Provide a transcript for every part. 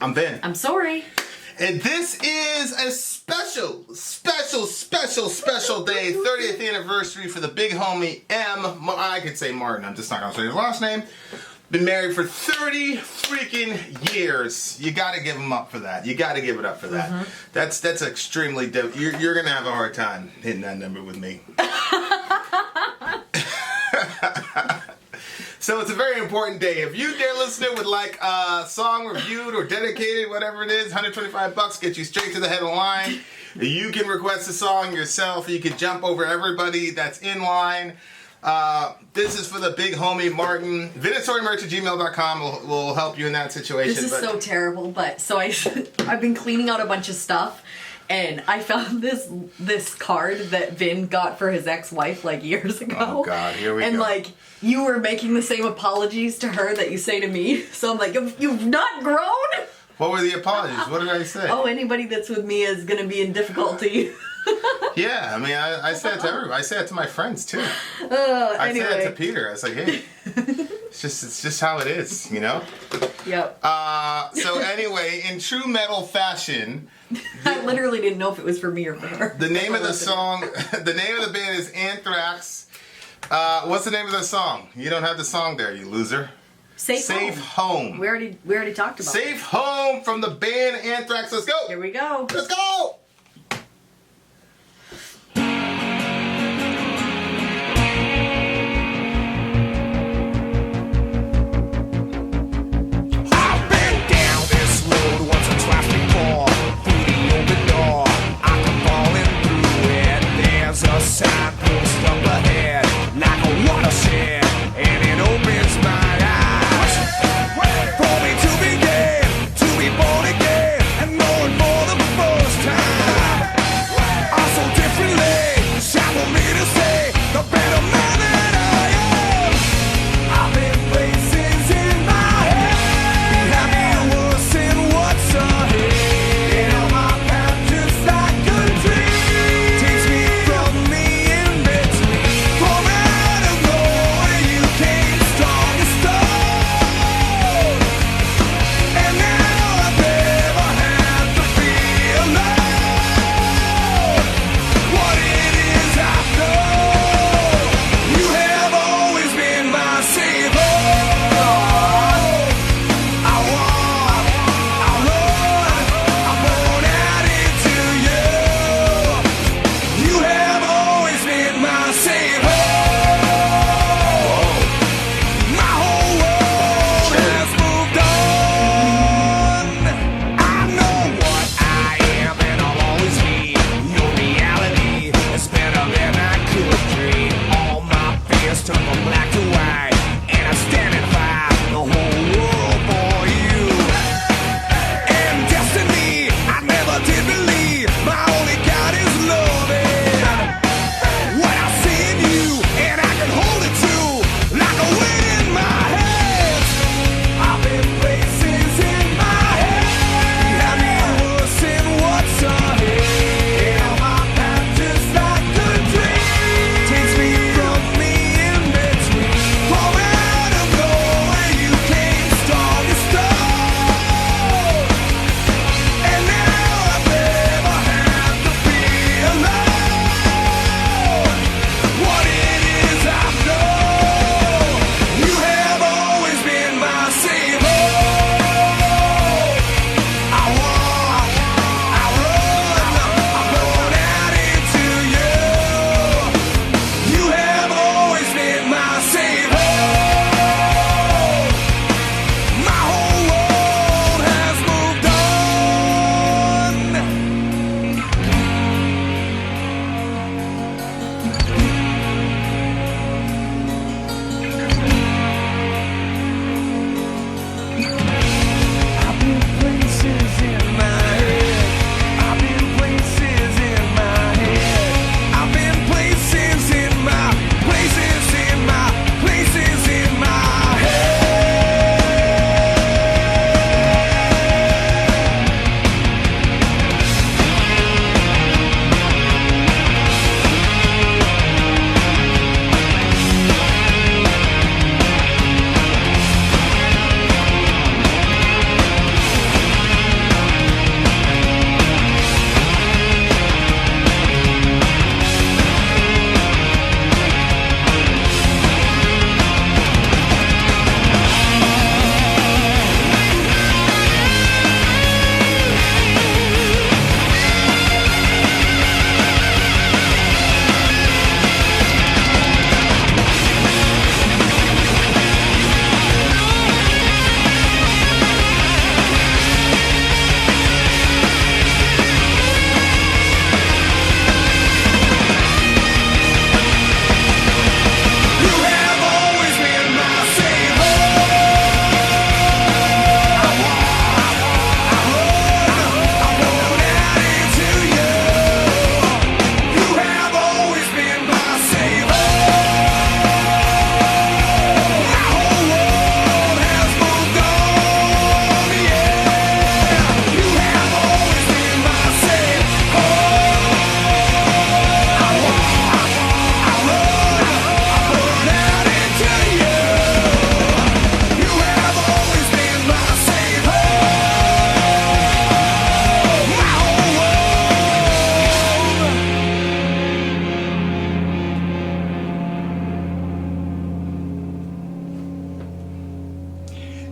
I'm Vin. I'm Sori. And this is a special day, 30th anniversary for the big homie M. I could say Martin, I'm just not going to say his last name. Been married for 30 freaking years. You got to give him up for that. You got to give it up for that. Mm-hmm. That's extremely dope. You're going to have a hard time hitting that number with me. So it's a very important day. If you, dear listener, would like a song reviewed or dedicated, whatever it is, $125 get you straight to the head of the line. You can request a song yourself. You can jump over everybody that's in line. This is for the big homie Martin. Vin and Sori merch at gmail.com will help you in that situation. This is so terrible, but so I've been cleaning out a bunch of stuff. And I found this card that Vin got for his ex-wife like years ago. Oh God, here we go. And like you were making the same apologies to her that you say to me. So I'm like, you've not grown? What were the apologies? What did I say? Oh, anybody that's with me is gonna be in difficulty. Yeah, I mean, I said it to everybody. I said it to my friends too. I said it to Peter. I was like, hey, it's just how it is, you know? Yep. So anyway, in true metal fashion, I literally didn't know if it was for me or for her. the name of the song, the name of the band is Anthrax. What's the name of the song? You don't have the song there, you loser. Safe Home. We already talked about Safe Home from the band Anthrax. Let's go. Here we go. Let's go. Signpost up ahead, like a watershed, and it opens my eyes for me to begin, to be born again, and knowing for the first time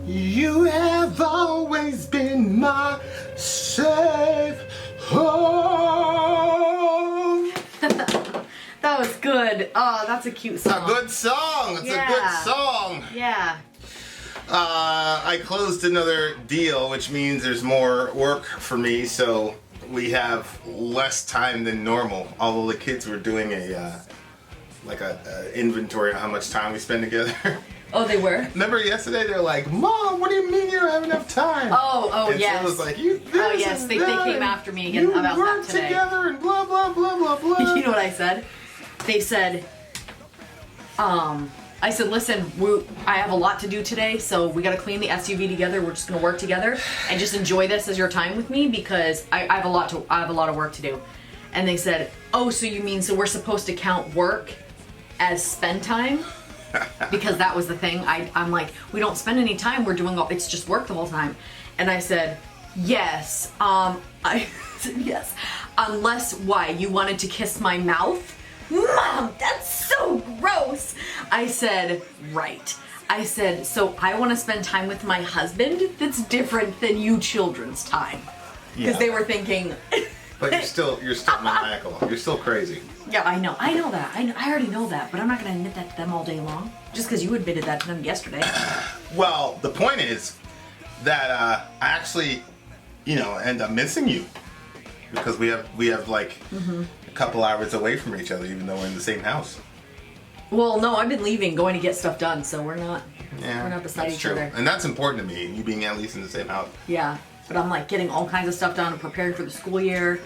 You have always been my safe home. That was good. Oh, that's a cute song. A good song. It's a good song. Yeah. I closed another deal, which means there's more work for me, so we have less time than normal. Although the kids were doing a inventory of how much time we spend together. Oh, they were? Remember yesterday? They're like, "Mom, what do you mean you don't have enough time?" Oh, So yes. it was like, "You this Oh, yes. and They that, came and after me again about that work today. together and blah blah blah blah blah." You know what I said? They said, I said, listen, I have a lot to do today, so we got to clean the SUV together. We're just going to work together and just enjoy this as your time with me because I have a lot of work to do. And they said, oh, so you mean so we're supposed to count work as spend time? Because that was the thing. I'm like, we don't spend any time. We're doing it's just work the whole time. And I said, yes. I said yes. Unless why you wanted to kiss my mouth? Mom, that's so gross. I said, right. I said, so I want to spend time with my husband that's different than you children's time. Because they were thinking. But you're still maniacal. You're still crazy. Yeah, I know that. I already know that, but I'm not going to admit that to them all day long. Just because you admitted that to them yesterday. Well, the point is that I actually, end up missing you because we have like a couple hours away from each other, even though we're in the same house. Well, no, I've been leaving, going to get stuff done, so we're not beside each other. And that's important to me, you being at least in the same house. Yeah, but I'm like getting all kinds of stuff done and preparing for the school year.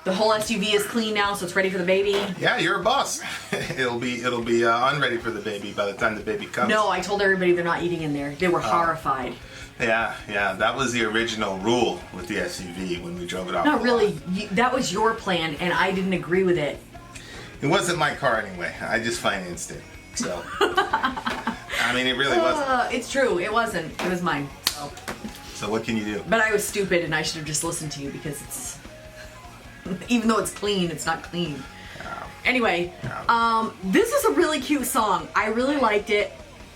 The whole SUV is clean now, so it's ready for the baby. Yeah, you're a boss. It'll be unready for the baby by the time the baby comes. No, I told everybody they're not eating in there. They were horrified. Yeah, that was the original rule with the SUV when we drove it off. Not really. That was your plan, and I didn't agree with it. It wasn't my car anyway. I just financed it. So, I mean, it really wasn't. It's true. It wasn't. It was mine. So what can you do? But I was stupid, and I should have just listened to you because it's, even though it's clean, it's not clean. Anyway, this is a really cute song. I really liked it.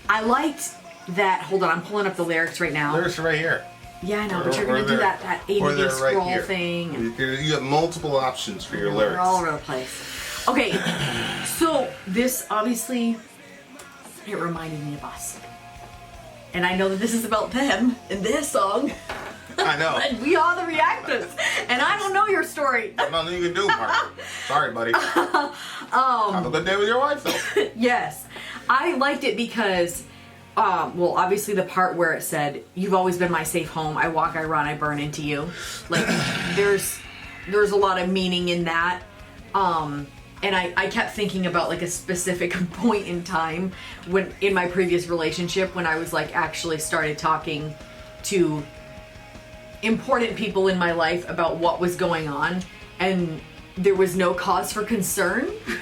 I liked that. Hold on, I'm pulling up the lyrics right now. Lyrics are right here. Yeah, I know, but you're gonna do that ADD scroll right thing. You have multiple options for your lyrics. They're all over the place. Okay, so this obviously, it reminded me of us. And I know that this is about them in this song. I know. And we are the reactors. And I don't know your story. Nothing you can do, Mark. Sorry, buddy. Have a good day with your wife, though. Yes. I liked it because, well, obviously the part where it said, you've always been my safe home. I walk, I run, I burn into you. Like, there's a lot of meaning in that. And I kept thinking about like a specific point in time when in my previous relationship when I was like actually started talking to important people in my life about what was going on and there was no cause for concern for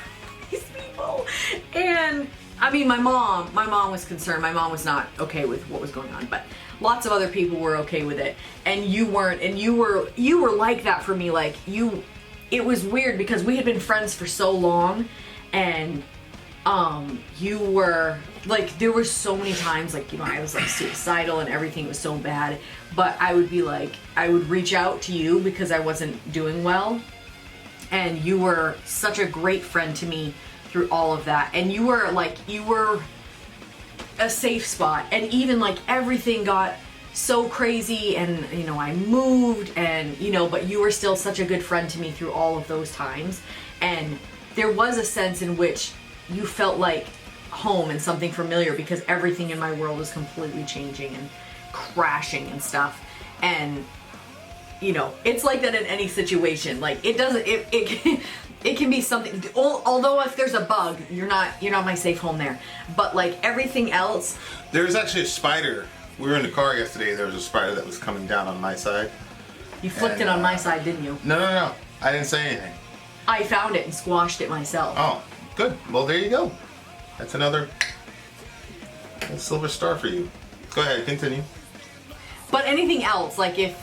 these people. And I mean my mom was concerned. My mom was not okay with what was going on, but lots of other people were okay with it. And you weren't, and you were like that for me, like it was weird because we had been friends for so long and you were like there were so many times like I was like suicidal and everything was so bad, but I would be like I would reach out to you because I wasn't doing well and you were such a great friend to me through all of that and you were a safe spot and even like everything got so crazy and I moved and but you were still such a good friend to me through all of those times and there was a sense in which you felt like home and something familiar because everything in my world was completely changing and crashing and stuff and it's like that in any situation like it doesn't it can be something although if there's a bug you're not my safe home there but like everything else There's actually a spider. We were in the car yesterday. There was a spider that was coming down on my side. You flicked it on my side, didn't you? No. I didn't say anything. I found it and squashed it myself. Oh, good. Well, there you go. That's another silver star for you. Go ahead, continue. But anything else, like if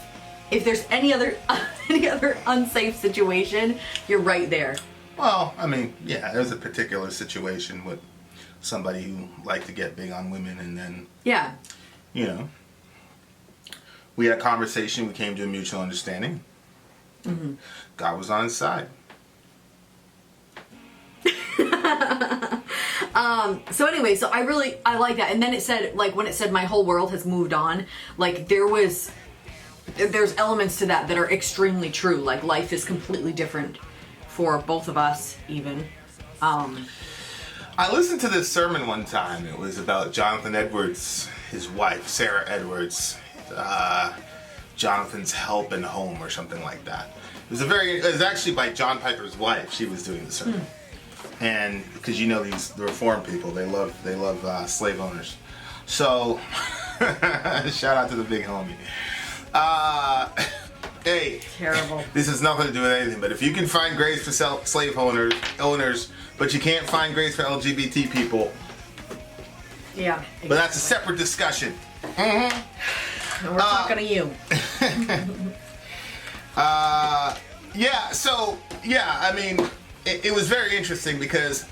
there's any other unsafe situation, you're right there. Well, I mean, yeah, there's a particular situation with somebody who liked to get big on women and then Yeah. you know, we had a conversation. We came to a mutual understanding. Mm-hmm. God was on his side. So anyway, so I like that. And then it said, like, when it said my whole world has moved on, like, there's elements to that are extremely true. Like, life is completely different for both of us, even. I listened to this sermon one time. It was about Jonathan Edwards, his wife, Sarah Edwards, Jonathan's help in home or something like that. It was actually by John Piper's wife. She was doing the sermon. And because you know these Reformed people, they love slave owners. So shout out to the big homie. Hey, terrible. This has nothing to do with anything. But if you can find grace for slave owners, but you can't find grace for LGBT people, yeah. Exactly. But that's a separate discussion. Mm-hmm. And we're talking to you. Yeah. So yeah, I mean. It was very interesting because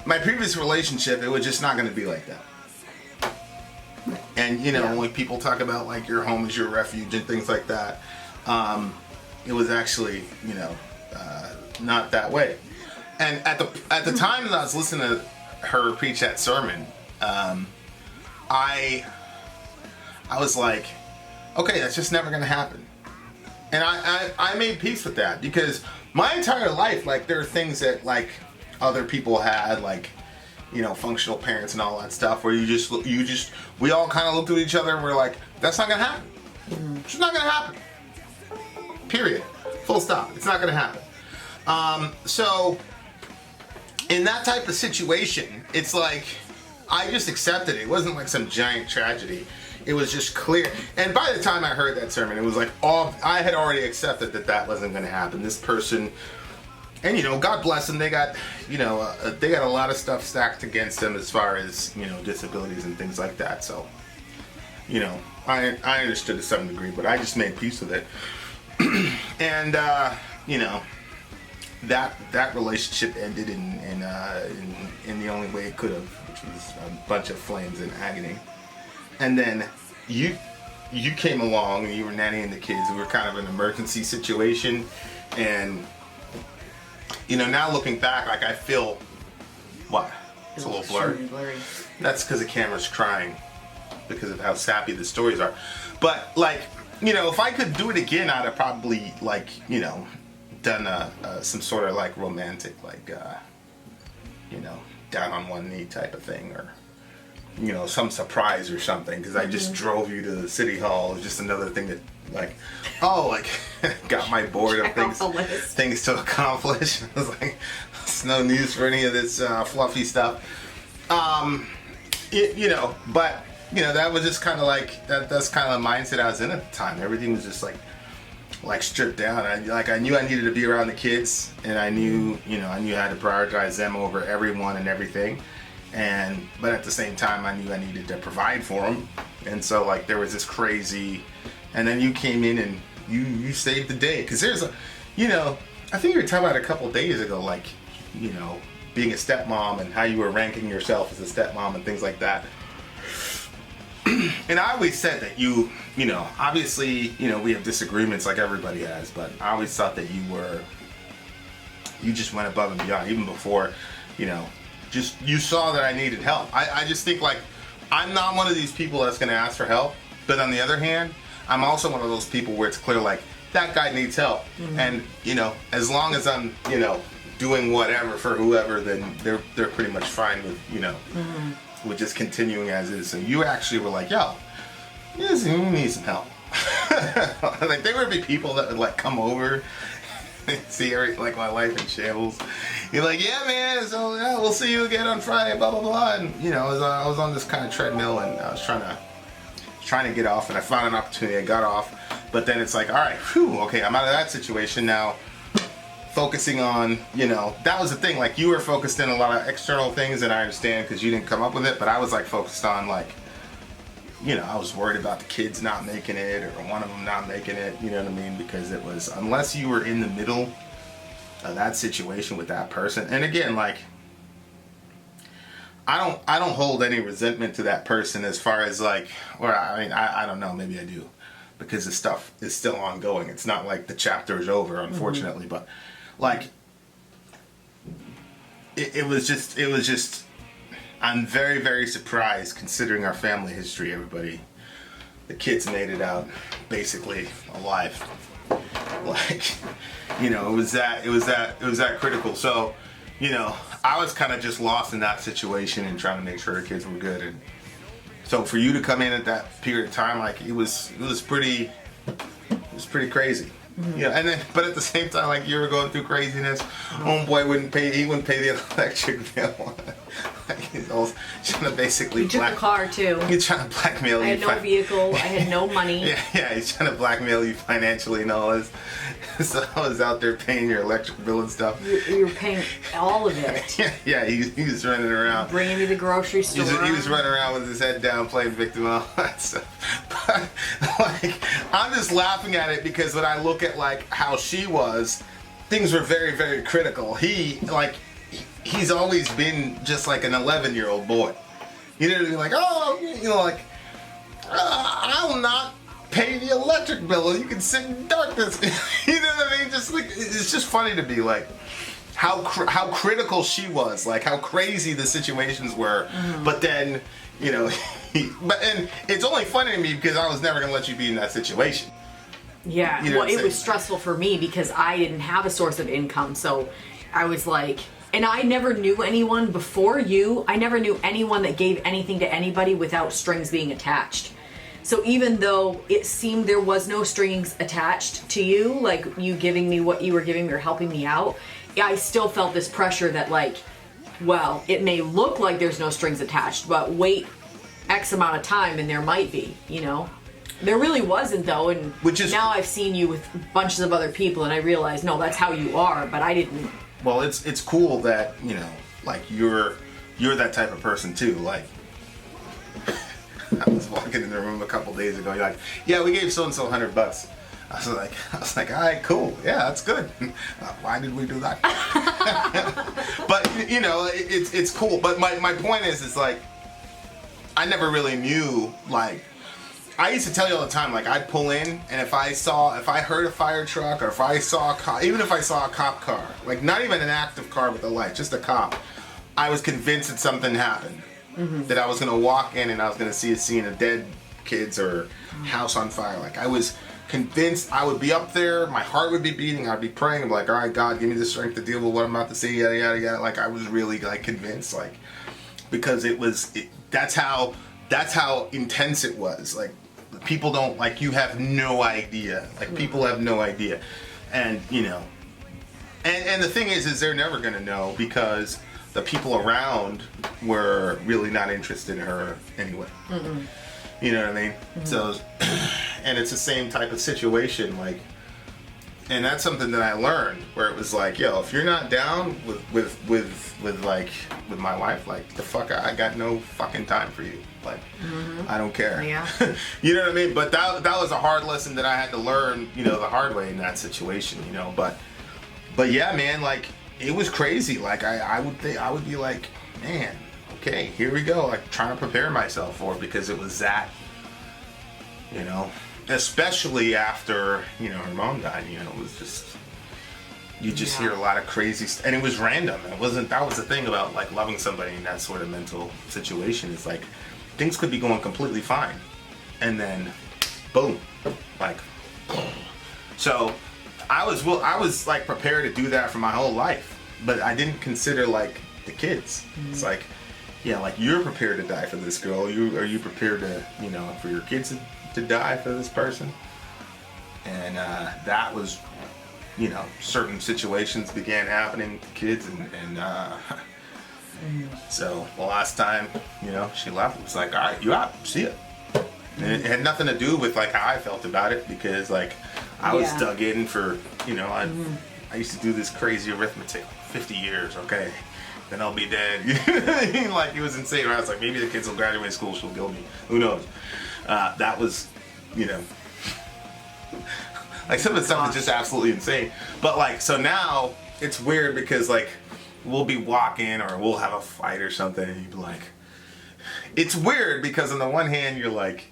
my previous relationship, it was just not going to be like that. And, you know, when people talk about, like, your home is your refuge and things like that, it was actually, you know, not that way. And at the time that I was listening to her preach that sermon, I was like, okay, that's just never going to happen. And I made peace with that because my entire life, like, there are things that, like, other people had, like, you know, functional parents and all that stuff, where we all kind of looked at each other and we're like, that's not gonna happen. It's just not gonna happen. Period. Full stop. It's not gonna happen. So, in that type of situation, it's like, I just accepted it. It wasn't like some giant tragedy. It was just clear. And by the time I heard that sermon, it was like I had already accepted that wasn't going to happen. This person, and you know, God bless them. They got, you know, they got a lot of stuff stacked against them as far as, you know, disabilities and things like that. So, you know, I understood to some degree, but I just made peace with it. And you know, that relationship ended in the only way it could have, which was a bunch of flames and agony. And then you came along and you were nannying the kids. We were kind of an emergency situation. And, you know, now looking back, like, I feel, what? It's a little blurry. That's because the camera's crying because of how sappy the stories are. But, like, you know, if I could do it again, I'd have probably, like, you know, done some sort of, like, romantic, like, you know, down on one knee type of thing, or, you know, some surprise or something, because I just drove you to the city hall. It's just another thing that, like, got my board of things to accomplish. I was like, it's no news for any of this fluffy stuff. You know, but, you know, that was just kind of like, that's kind of the mindset I was in at the time. Everything was just like stripped down. I knew I needed to be around the kids, and I knew I had to prioritize them over everyone and everything. But at the same time, I knew I needed to provide for them. And so, like, there was this crazy, and then you came in and you saved the day. Because there's you know, I think you were talking about a couple days ago, like, you know, being a stepmom and how you were ranking yourself as a stepmom and things like that. And I always said that you know, obviously, you know, we have disagreements like everybody has, but I always thought that you just went above and beyond, even before, you know, just, you saw that I needed help. I just think, like, I'm not one of these people that's going to ask for help, but on the other hand, I'm also one of those people where it's clear, like, that guy needs help. Mm-hmm. And, you know, as long as I'm, you know, doing whatever for whoever, then they're pretty much fine with, you know, with just continuing as is. So you actually were like, yo, you need some help. Like, there would be people that would, like, come over and see like my life in shambles. You're like, yeah, man, so yeah, we'll see you again on Friday, blah blah blah. And, you know, I was on this kind of treadmill, and I was trying to get off, and I found an opportunity. I got off, but then it's like, all right, whew, okay, I'm out of that situation now. Focusing on, you know, that was the thing. Like, you were focused in a lot of external things, and I understand because you didn't come up with it. But I was, like, focused on, like, you know, I was worried about the kids not making it, or one of them not making it. You know what I mean? Because it was, unless you were in the middle of that situation with that person. And again, like, I don't hold any resentment to that person as far as like, or I mean, I don't know, maybe I do, because the stuff is still ongoing. It's not like the chapter is over, unfortunately, but like, it was just, I'm very, very surprised considering our family history, everybody. The kids made it out basically alive. Like, you know, it was that critical. So, you know, I was kind of just lost in that situation and trying to make sure the kids were good. And so for you to come in at that period of time, like it was pretty crazy. Yeah, and then, but at the same time, like you were going through craziness, homeboy wouldn't pay the electric bill. Like he's all trying to basically You took a car too. He's trying to blackmail you. I had no vehicle. I had no money. Yeah, he's trying to blackmail you financially and all this. So I was out there paying your electric bill and stuff. You were paying all of it. Yeah, he was running around. Bringing me to the grocery store. He was running around with his head down, playing victim and all that stuff. But, like, I'm just laughing at it because when I look at, like, how she was, things were very, very critical. He's always been just like an 11-year-old boy. You know what I mean? Like, oh, you know, like, I will not pay the electric bill. You can sit in darkness. You know what I mean? Just like, it's just funny to be like how critical she was, like how crazy the situations were. But then, you know, and it's only funny to me because I was never gonna let you be in that situation. Yeah, You know well, it was stressful for me because I didn't have a source of income, so I was like, and I never knew anyone before you. I never knew anyone that gave anything to anybody without strings being attached. So even though it seemed there was no strings attached to you, like you giving me what you were giving me or helping me out, I still felt this pressure that like, well, it may look like there's no strings attached, but wait X amount of time and there might be, you know? There really wasn't though, and now I've seen you with bunches of other people and I realize, no, that's how you are, but I didn't. Well, it's cool that, you know, like you're that type of person too, like I was walking in the room a couple days ago. You're like, yeah, we gave so and so $100. I was like, all right, cool, yeah, that's good. Why did we do that? But you know, it's cool. But my point is like, I never really knew. Like, I used to tell you all the time. Like, I'd pull in, and if I heard a fire truck, or if I saw a cop, even if I saw a cop car, like not even an active car with a light, just a cop, I was convinced that something happened. That I was gonna walk in and I was gonna see a scene of dead kids or house on fire. Like I was convinced I would be up there, my heart would be beating, I'd be praying, I'm like, all right, God, give me the strength to deal with what I'm about to see, yada yada yada. Like I was really like convinced, like because that's how intense it was. Like people don't, like, you have no idea. Like people have no idea, and you know, and the thing is they're never gonna know because the people around were really not interested in her anyway. You know what I mean? So, and it's the same type of situation, like, and that's something that I learned where it was like, yo, if you're not down with my wife, like the fuck, I got no fucking time for you. Like, I don't care. Yeah. You know what I mean? But that was a hard lesson that I had to learn, you know, the hard way in that situation, you know. But yeah, man, like it was crazy. Like I would be like, man, okay, here we go. Like trying to prepare myself for it because it was that, you know, especially after, you know, her mom died. You know, it was just, you just hear a lot of crazy and it was random. It wasn't. That was the thing about like loving somebody in that sort of mental situation. It's like things could be going completely fine, and then, boom, like, so. I was like prepared to do that for my whole life, but I didn't consider like the kids. It's like, yeah, like you're prepared to die for this girl. Are you prepared to, you know, for your kids to die for this person? And that was, you know, certain situations began happening to kids, and so the last time, you know, she left, it was like, all right, you out, see ya. And it had nothing to do with like how I felt about it because like I was dug in for, you know, I used to do this crazy arithmetic, 50 years, okay, then I'll be dead. You know what I mean? Like it was insane. I was like, maybe the kids will graduate school, she'll kill me. Who knows? That was, you know, like some of the stuff is just absolutely insane. But like, so now it's weird because like we'll be walking or we'll have a fight or something, and you'd be like, it's weird because on the one hand you're like,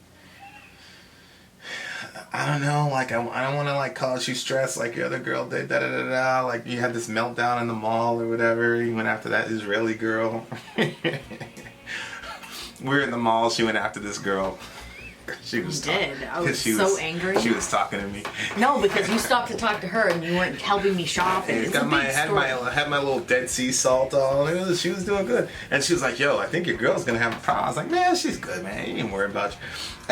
I don't know, like I don't want to like cause you stress like your other girl did, da da da da. Like you had this meltdown in the mall or whatever. You went after that Israeli girl. We were in the mall. She went after this girl. She was I was so angry. She was talking to me. No, because you stopped to talk to her and you weren't helping me shop. And had my little Dead Sea salt on. She was doing good, and she was like, "Yo, I think your girl's gonna have a problem." I was like, "Man, she's good, man. You ain't worry about you."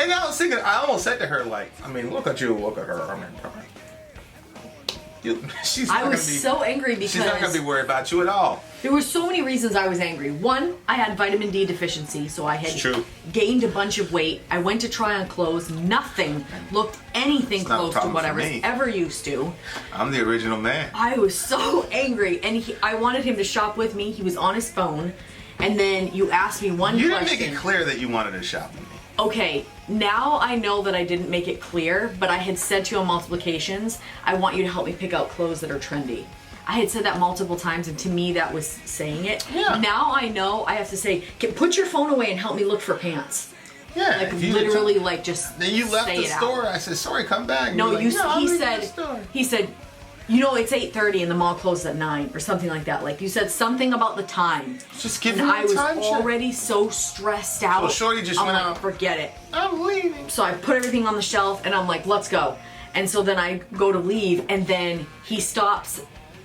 And I was thinking, I almost said to her, like, I mean, look at you, look at her. I mean, I was so angry because she's not gonna be worried about you at all. There were so many reasons I was angry. One, I had vitamin D deficiency, so I had gained a bunch of weight. I went to try on clothes. Nothing looked anything close to what I was ever used to. I'm the original man. I was so angry, and I wanted him to shop with me. He was on his phone, and then you asked me one question. You didn't make it clear that you wanted to shop with me. Okay, now I know that I didn't make it clear, but I had said to you on multiple occasions, I want you to help me pick out clothes that are trendy. I had said that multiple times, and to me that was saying it. Yeah. Now I know I have to say, put your phone away and help me look for pants. Yeah. Like literally, like just. Then you left the store. I said, "Sorry, come back." No, he He said, you know, it's 8:30 and the mall closes at 9 or something like that. Like you said something about the time. Just give me the time. I was check. already so stressed out. So Shorty just went out. Forget it. I'm leaving. So I put everything on the shelf and I'm like, let's go. And so then I go to leave and then he stops.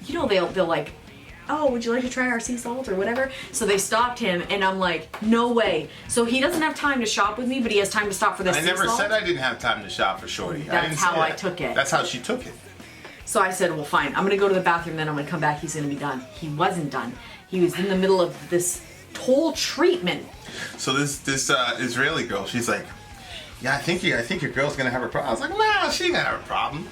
You know, they'll like, oh, would you like to try our sea salt or whatever? So they stopped him and I'm like, no way. So he doesn't have time to shop with me, but he has time to stop for the sea salt. I never said I didn't have time to shop for Shorty. That's how I took it. That's how she took it. So I said, well, fine. I'm going to go to the bathroom, then I'm going to come back. He's going to be done. He wasn't done. He was in the middle of this whole treatment. So this Israeli girl, she's like, yeah, I think your girl's going to have a problem. I was like, nah, she ain't going to have a problem.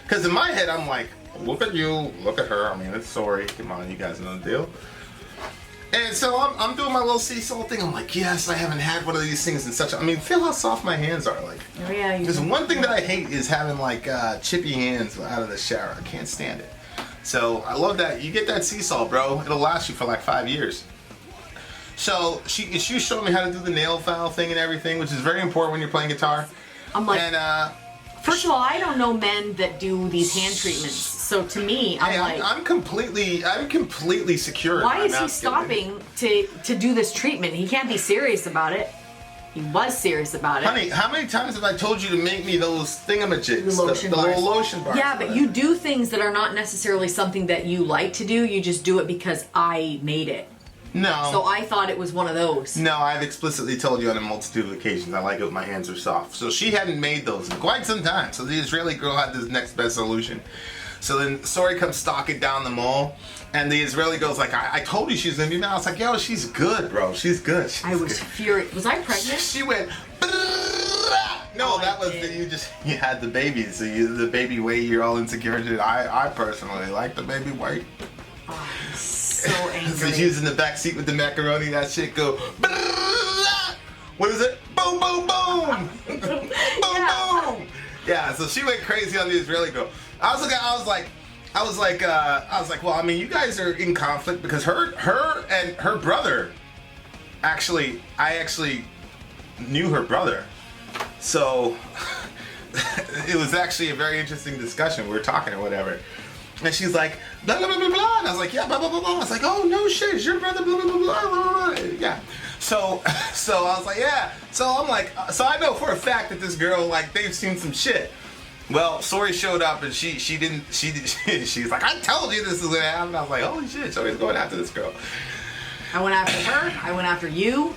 Because in my head, I'm like, look at you, look at her. I mean, it's Sori. Come on, you guys know the deal. And so I'm doing my little sea salt thing. I'm like, yes, I haven't had one of these things in such a... I mean, feel how soft my hands are. Like, oh, yeah. There's one thing that I hate is having, like, chippy hands out of the shower. I can't stand it. So I love that. You get that sea salt, bro. It'll last you for, like, 5 years. So she showed me how to do the nail file thing and everything, which is very important when you're playing guitar. I'm like... And, first of all, I don't know men that do these hand treatments. So to me, I'm completely secure. Why is he stopping to do this treatment? He can't be serious about it. He was serious about it. Honey, how many times have I told you to make me those thingamajigs? The little lotion bars. Yeah, but you do things that are not necessarily something that you like to do. You just do it because I made it. No. So I thought it was one of those. No, I've explicitly told you on a multitude of occasions I like it when my hands are soft. So she hadn't made those in quite some time. So the Israeli girl had this next best solution. So then Sori comes stalking down the mall, and the Israeli girl's like, I told you she's gonna be mad. I was like, yo, she's good, bro. She's good. I was furious. Was I pregnant? She went, no, that was you had the baby, so the baby weight, you're all insecure. I personally like the baby weight. Oh, I'm so angry. So she's in the back seat with the macaroni, that shit go, what is it? Boom, boom, boom! Boom, boom! Yeah, so she went crazy on the Israeli girl. I was like, well, I mean, you guys are in conflict because her and her brother, I actually knew her brother. So it was actually a very interesting discussion. We were talking or whatever. And she's like, blah, blah, blah, blah, blah. And I was like, yeah, blah, blah, blah, blah. I was like, oh, no shit, it's your brother, blah, blah, blah, blah, blah, blah. Yeah. So I was like, yeah. So I'm like, so I know for a fact that this girl, like, they've seen some shit. Well, Sori showed up and she's like, I told you this was gonna happen. I was like, holy shit, Sori's going after this girl. I went after her, I went after you.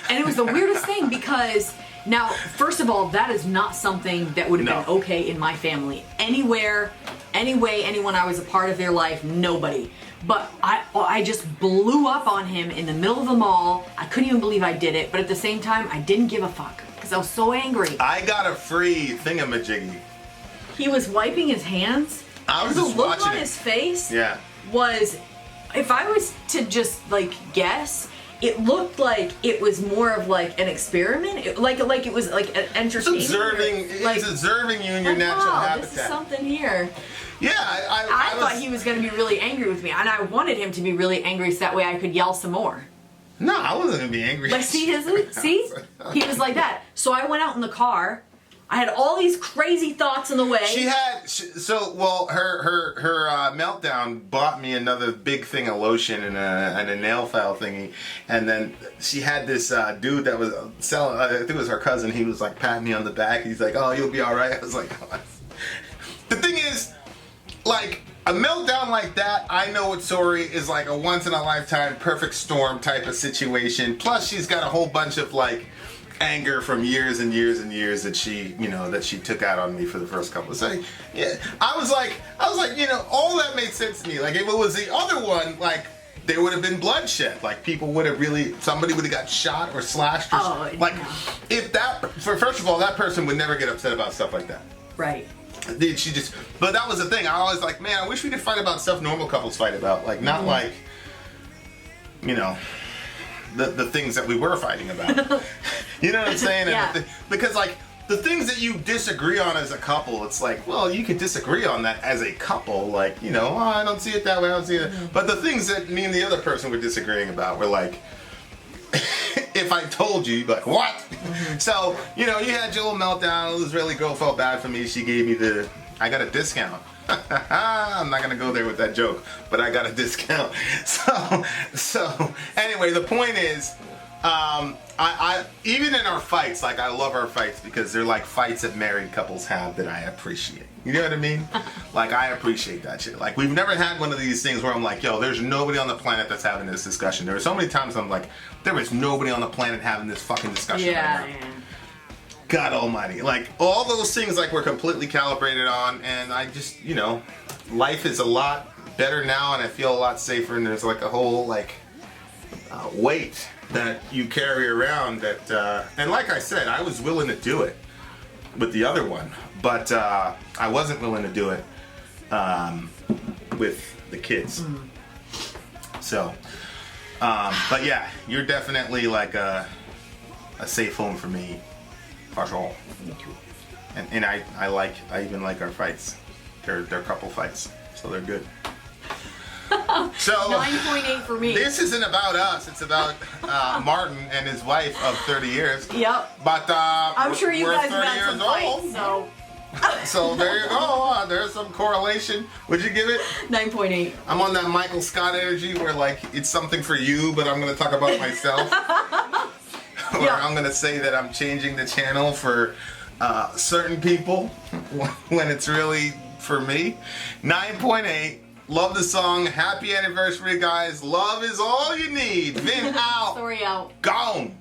And it was the weirdest thing because now, first of all, that is not something that would have been okay in my family. Anywhere, any way, anyone I was a part of their life, nobody. But I just blew up on him in the middle of the mall. I couldn't even believe I did it, but at the same time, I didn't give a fuck. I was so angry. I got a free thingamajiggy. He was wiping his hands. I was just the look watching on his face Yeah. was, if I was to just like guess, it looked like it was more of like an experiment, like it was like an entertainment. It's observing you in your natural habitat. This is something here. Yeah, I thought he was going to be really angry with me, and I wanted him to be really angry so that way I could yell some more. No, I wasn't going to be angry. Like, see, he was like that. So I went out in the car. I had all these crazy thoughts in the way. Her meltdown bought me another big thing of lotion and a nail file thingy, and then she had this dude that was selling. I think it was her cousin. He was like patting me on the back. He's like, "Oh, you'll be all right." I was like, oh. The thing is, like a meltdown like that, I know what Sori is like a once in a lifetime perfect storm type of situation. Plus, she's got a whole bunch of like anger from years and years and years that she took out on me for the first couple of seconds. Yeah, I was like, all that made sense to me. Like if it was the other one, like there would have been bloodshed. Like somebody would have got shot or slashed. Or if that, first of all, that person would never get upset about stuff like that. Right. But that was the thing. I always like, man, I wish we could fight about stuff normal couples fight about. Like not like, the things that we were fighting about. You know what I'm saying? Yeah. Because like the things that you disagree on as a couple, it's like, well, you could disagree on that as a couple. Like, oh, I don't see it that way. I don't see it. But the things that me and the other person were disagreeing about were like, if I told you, you'd be like, what? Mm-hmm. So, you had your little meltdown. It was really, girl felt bad for me. She gave me I got a discount. I'm not gonna go there with that joke, but I got a discount. So anyway, the point is, I even in our fights, like I love our fights because they're like fights that married couples have that I appreciate. You know what I mean? Like I appreciate that shit. Like we've never had one of these things where I'm like, yo, there's nobody on the planet that's having this discussion. There are so many times I'm like, there is nobody on the planet having this fucking discussion right now. Yeah. God almighty. Like, all those things, like, we're completely calibrated on, and I just, life is a lot better now, and I feel a lot safer, and there's, like, a whole, like, weight that you carry around that, and like I said, I was willing to do it with the other one, but I wasn't willing to do it with the kids. Mm. So, but yeah, you're definitely, like, a safe home for me. For sure. Me too. And I even like our fights. They're couple fights, so they're good. So 9.8 for me. This isn't about us. It's about Martin and his wife of 30 years. Yep. But I'm sure you guys have had some fights, so. So there you go. There's some correlation. Would you give it? 9.8. I'm on that Michael Scott energy where like it's something for you, but I'm going to talk about myself. Or I'm going to say that I'm changing the channel for certain people when it's really for me. 9.8. Love the song. Happy anniversary, guys. Love is all you need. Vin out. Sori out. Gone.